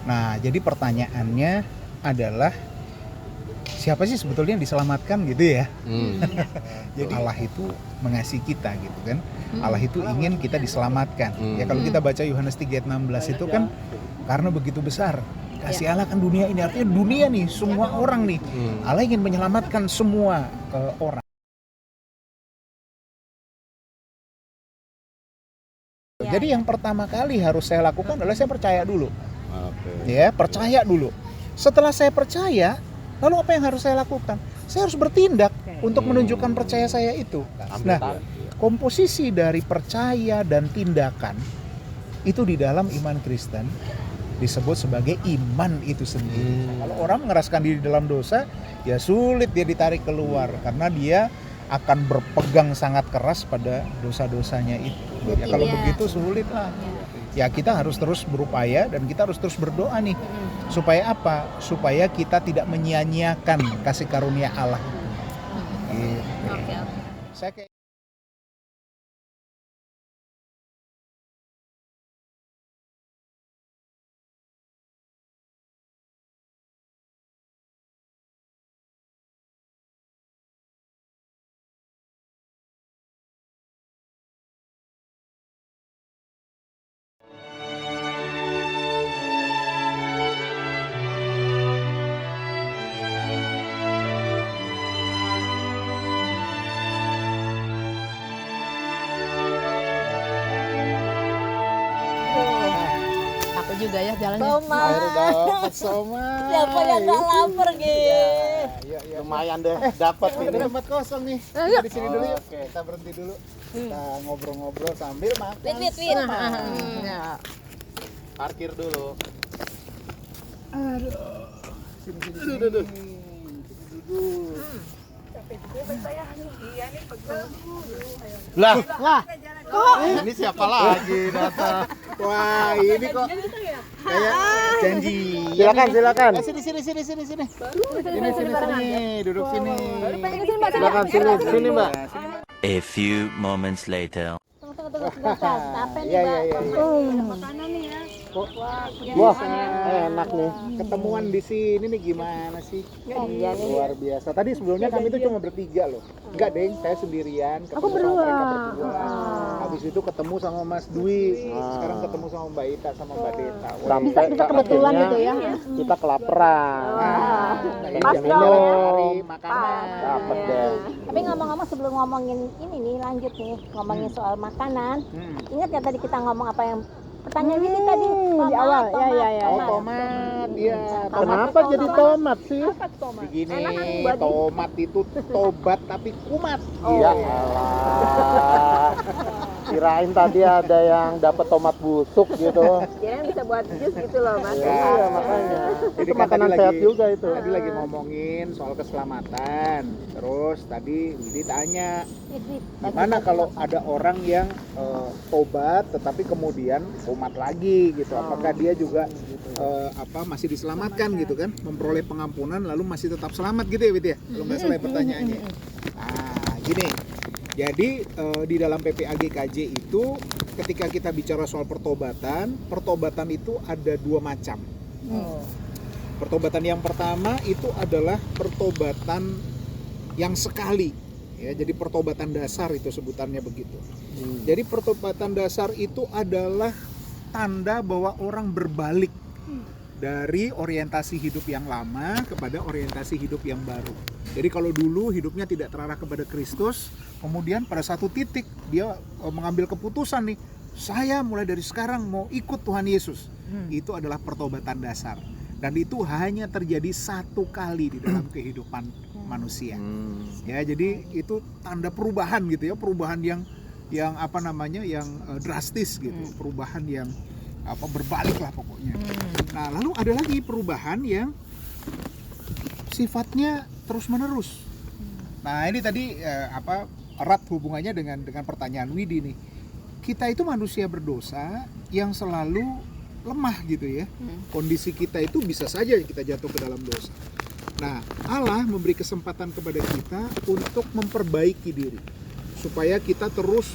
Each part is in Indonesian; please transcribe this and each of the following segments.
Nah, jadi pertanyaannya adalah siapa sih sebetulnya yang diselamatkan gitu ya? Jadi Allah itu mengasihi kita gitu kan. Allah itu ingin kita diselamatkan. Ya kalau kita baca Yohanes 3 ayat 16 itu kan karena begitu besar kasih Allah kan dunia ini, artinya dunia nih, semua orang nih. Allah ingin menyelamatkan semua orang. Jadi yang pertama kali harus saya lakukan adalah saya percaya dulu. Ya, percaya dulu. Setelah saya percaya, lalu apa yang harus saya lakukan? Saya harus bertindak untuk menunjukkan percaya saya itu. Nah, komposisi dari percaya dan tindakan itu di dalam iman Kristen disebut sebagai iman itu sendiri. Kalau orang mengeraskan diri dalam dosa, ya sulit dia ditarik keluar karena dia akan berpegang sangat keras pada dosa-dosanya itu. Ya kalau begitu sulit lah. Ya kita harus terus berupaya dan kita harus terus berdoa nih. Supaya apa? Supaya kita tidak menyia-nyiakan kasih karunia Allah. Gitu. Saya kayak juga ya jalannya. akhirnya dapat somai. Siapa yang nggak lapar gitu? Ya, lumayan deh dapat ini. ini. Tempat kosong nih. Kita di sini dulu yuk. Oke, kita berhenti dulu. Kita ngobrol-ngobrol sambil makan. Wit. Ya. Parkir dulu. Aduh. Sini. Duduk. Lah, ini siapa lagi datang? Wah, ini kok kayak janji. Silakan. Sini. Sini. Duduk sini. Silakan sini Mbak. A few moments later. Iya. Makanan nih ya. Wah, enak nih. Ketemuan di sini nih gimana sih? Iya nih. Luar biasa. Tadi sebelumnya kami tuh cuma bertiga loh. Enggak, Deng, saya sendirian. Ketemu sama mereka berdua. Habis itu ketemu sama Mas Dwi. Sekarang ketemu sama Mbak Ita sama Mbak Deta. Wah, Sampai Kita kebetulan akhirnya gitu ya. kita kelaparan. Pas jangan dong. cari makanan. Dapat deh. Tapi ngomong-ngomong sebelum ngomongin ini nih lanjut nih ngomongin soal makanan. Ingat ya tadi kita ngomong apa yang pertanyaan ini tadi di awal. Ya. Oh, tomat. Iya, Kenapa jadi tomat sih? begini, tomat itu tobat tapi kumat. Ya Allah. Kirain tadi ada yang dapat tomat busuk gitu. Kirain bisa buat jus gitu loh Mas. Iya makanya. Jadi Itu kan makanan tadi sehat lagi- juga itu. Tadi lagi ngomongin soal keselamatan. Terus tadi Widi tanya, gimana kalau ada orang yang tobat tetapi kemudian tomat lagi gitu? Apakah dia juga masih diselamatkan gitu kan? Memperoleh pengampunan lalu masih tetap selamat gitu ya Widi ya? Kalau nggak salah pertanyaannya. Nah, gini. Jadi di dalam PPAGKJ itu ketika kita bicara soal pertobatan itu ada dua macam. Pertobatan yang pertama itu adalah pertobatan yang sekali, ya. Jadi pertobatan dasar itu sebutannya begitu. Jadi pertobatan dasar itu adalah tanda bahwa orang berbalik dari orientasi hidup yang lama kepada orientasi hidup yang baru. Jadi kalau dulu hidupnya tidak terarah kepada Kristus, kemudian pada satu titik dia mengambil keputusan nih, saya mulai dari sekarang mau ikut Tuhan Yesus. Itu adalah pertobatan dasar. Dan itu hanya terjadi satu kali di dalam kehidupan manusia. Ya, jadi itu tanda perubahan gitu ya, perubahan yang drastis gitu, perubahan yang berbalik lah pokoknya. Nah, lalu ada lagi perubahan yang sifatnya terus-menerus. Nah, ini tadi erat hubungannya dengan pertanyaan Widi nih. Kita itu manusia berdosa yang selalu lemah gitu ya. Kondisi kita itu bisa saja kita jatuh ke dalam dosa. Nah, Allah memberi kesempatan kepada kita untuk memperbaiki diri supaya kita terus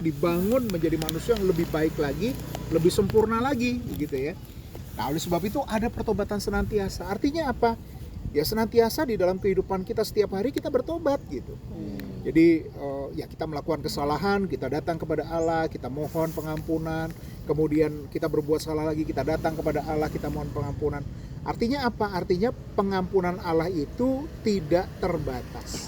dibangun menjadi manusia yang lebih baik lagi, lebih sempurna lagi gitu ya. Nah, oleh sebab itu ada pertobatan senantiasa. Artinya apa? Ya senantiasa di dalam kehidupan kita setiap hari kita bertobat gitu. Jadi ya kita melakukan kesalahan, kita datang kepada Allah, kita mohon pengampunan, kemudian kita berbuat salah lagi, kita datang kepada Allah, kita mohon pengampunan. Artinya apa? Artinya pengampunan Allah itu tidak terbatas.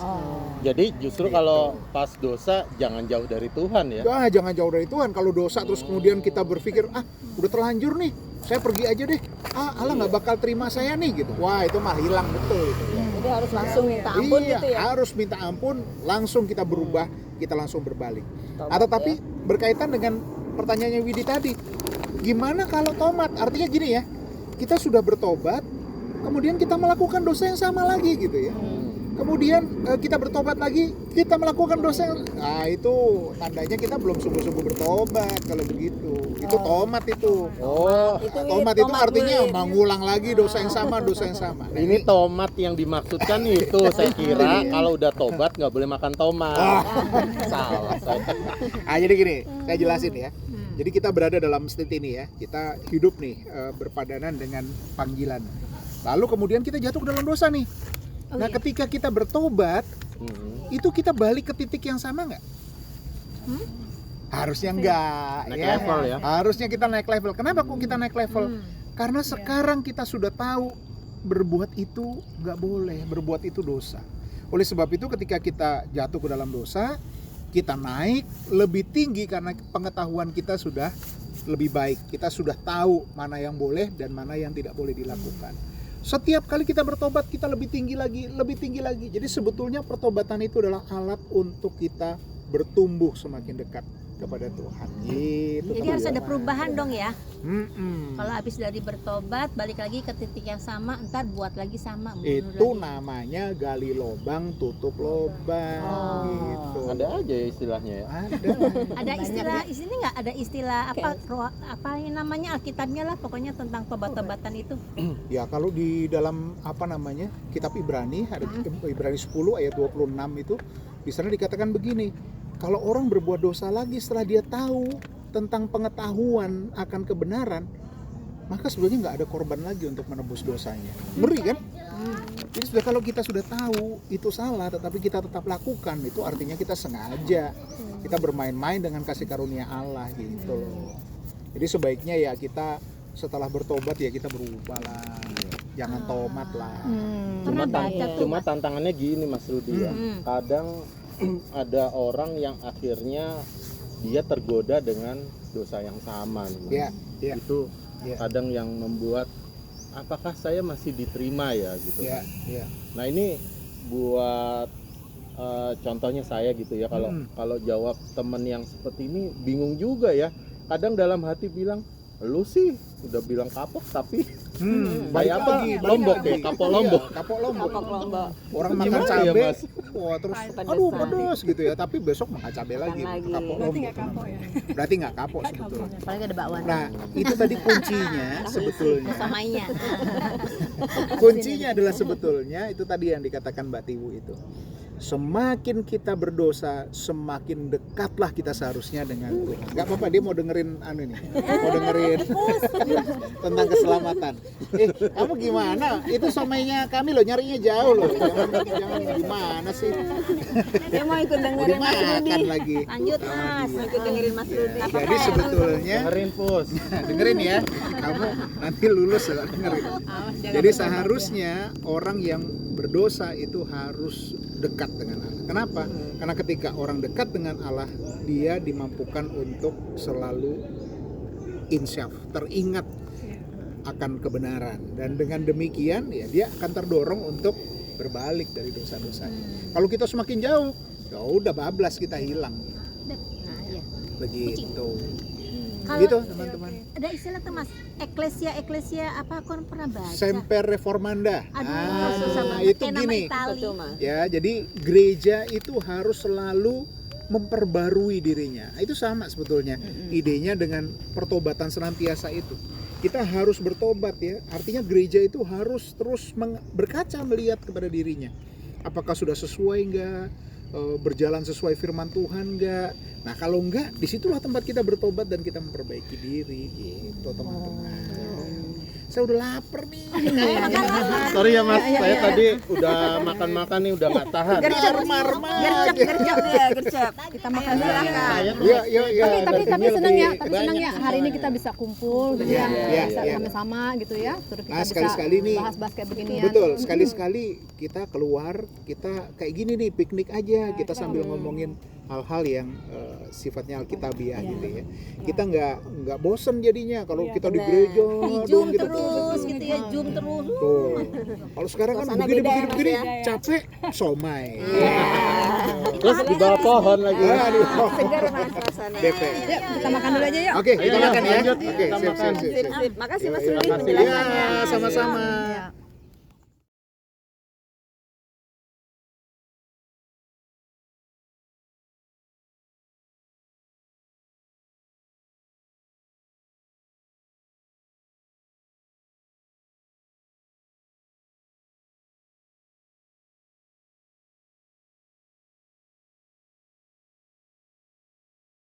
Jadi justru kalau pas dosa jangan jauh dari Tuhan ya. Jangan jauh dari Tuhan. Kalau dosa terus kemudian kita berpikir, udah terlanjur nih, saya pergi aja deh. Allah nggak bakal terima saya nih gitu. Wah, itu mah hilang betul itu. Jadi harus langsung minta ampun gitu ya. Harus minta ampun, langsung kita berubah, kita langsung berbalik. Tetapi berkaitan dengan pertanyaannya Widi tadi, gimana kalau tomat? Artinya gini ya, kita sudah bertobat, kemudian kita melakukan dosa yang sama lagi gitu ya. Kemudian kita bertobat lagi, kita melakukan dosa yang... Nah itu tandanya kita belum sungguh-sungguh bertobat kalau begitu. Itu tomat itu. Tomat itu artinya mengulang lagi dosa yang sama, dosa yang sama. Nah, Ini tomat yang dimaksudkan itu saya kira kalau udah tobat nggak boleh makan tomat. Salah saya. Jadi gini, saya jelasin ya. Jadi kita berada dalam state ini ya. Kita hidup nih berpadanan dengan panggilan. Lalu kemudian kita jatuh ke dalam dosa nih. Nah, ketika kita bertobat, itu kita balik ke titik yang sama nggak? Harusnya enggak. Naik level ya. Harusnya kita naik level. Kenapa kok kita naik level? Karena sekarang kita sudah tahu berbuat itu nggak boleh, berbuat itu dosa. Oleh sebab itu ketika kita jatuh ke dalam dosa, kita naik lebih tinggi karena pengetahuan kita sudah lebih baik. Kita sudah tahu mana yang boleh dan mana yang tidak boleh dilakukan. Setiap kali kita bertobat, kita lebih tinggi lagi, lebih tinggi lagi. Jadi sebetulnya pertobatan itu adalah alat untuk kita bertumbuh semakin dekat kepada Tuhan. Gitu. Jadi harus ada perubahan dong ya. Mm-mm. Kalau habis dari bertobat, balik lagi ke titik yang sama, ntar buat lagi sama. Itu lagi. namanya gali lobang, tutup lobang. Gitu. Ada aja ya istilahnya ya. Ada istilah, di sini nggak ada istilah apa yang namanya Alkitabnya lah, pokoknya tentang tobat-tobatan itu. Ya kalau di dalam apa namanya kitab Ibrani, ada Ibrani 10 ayat 26 itu, di sana dikatakan begini. Kalau orang berbuat dosa lagi setelah dia tahu tentang pengetahuan akan kebenaran, maka sebenarnya nggak ada korban lagi untuk menebus dosanya. Ngeri kan? Jadi sudah kalau kita sudah tahu itu salah, tetapi kita tetap lakukan, itu artinya kita sengaja. Kita bermain-main dengan kasih karunia Allah gitu loh. Jadi sebaiknya ya kita setelah bertobat ya kita berubah lah. Jangan tomat lah. Cuma tantangannya gini Mas Rudi ya. Kadang ada orang yang akhirnya dia tergoda dengan dosa yang sama nih. Ya. Itu kadang yang membuat apakah saya masih diterima ya gitu. Ya. Nah ini buat contohnya saya gitu ya, kalau jawab temen yang seperti ini bingung juga ya. Kadang dalam hati bilang, lu sih udah bilang kapok tapi kayak apa? Lombok ya, kapok Lombok. Kapok Lombok. Orang makan cabai, wah terus aduh pedes gitu ya, tapi besok makan cabai lagi. Kapok Lombok. Berarti nggak kapok sebetulnya. Paling ada bakwan. Nah, itu tadi kuncinya sebetulnya. Samanya. Kuncinya adalah sebetulnya itu tadi yang dikatakan Mbak Tiwu itu. Semakin kita berdosa, semakin dekatlah kita seharusnya dengan Tuhan. Gak apa-apa, dia mau dengerin mau dengerin tentang keselamatan. Kamu gimana? Itu somainya kami loh, nyarinya jauh loh. Jangan gimana sih? Dia mau ikut dengerin Mas Rudi. Dimakan lagi. Lanjut Mas. Mau ikut dengerin Mas Rudi. Jadi sebetulnya Dengerin Pus. dengerin ya, kamu nanti lulus ya, dengerin. Jadi seharusnya orang yang berdosa itu harus dekat dengan Allah. Kenapa? Karena ketika orang dekat dengan Allah, dia dimampukan untuk selalu insyaf, teringat akan kebenaran, dan dengan demikian ya dia akan terdorong untuk berbalik dari dosa-dosanya. Kalau kita semakin jauh, ya udah bablas, kita hilang. Nah, iya. Begitu. Kalau Gitu teman-teman. ada istilah tuh Mas, eklesia apa aku pernah baca? Semper reformanda. Aduh, susah banget. Itu Kayak nama gini. Itali. Betul, Mas. Ya, jadi gereja itu harus selalu memperbarui dirinya. Itu sama sebetulnya idenya dengan pertobatan senantiasa itu. Kita harus bertobat ya. Artinya gereja itu harus terus berkaca melihat kepada dirinya. Apakah sudah sesuai enggak? Berjalan sesuai firman Tuhan enggak? Nah kalau enggak, disitulah tempat kita bertobat dan kita memperbaiki diri gitu teman-teman. saya udah lapar nih. Sorry ya Mas, saya tadi udah makan-makan nih udah nggak tahan. Gercep dia, gercep. Kita makan silakan. Iya, iya, iya. Tapi senang ya, hari ini kita bisa kumpul gitu ya, bisa sama-sama gitu ya, terus kita Nah, sekali-sekali nih, bahas kayak begini ya. betul, sekali-sekali kita keluar, kita kayak gini nih, piknik aja, kita sambil ngomongin hal-hal yang sifatnya alkitabiah gitu ya. Kita nggak bosen jadinya kalau kita di gereja Zoom gitu. terus gitu ya, Zoom terus. Tuh. Kalau sekarang kan Suasana begini beda ya, Mas, ya. capek, somai. Terus di bawah pohon lagi. Aduh. Segar Mas rasanya. DP. Yuk, kita makan dulu aja yuk. Oke, kita Ayo, makan ya. lanjut. Oke, Kita sip, makan. sip, sip. Sip, sip. Makasih Mas Yuk, Rudi yuk. penjelasannya. Ya, sama-sama. Ya.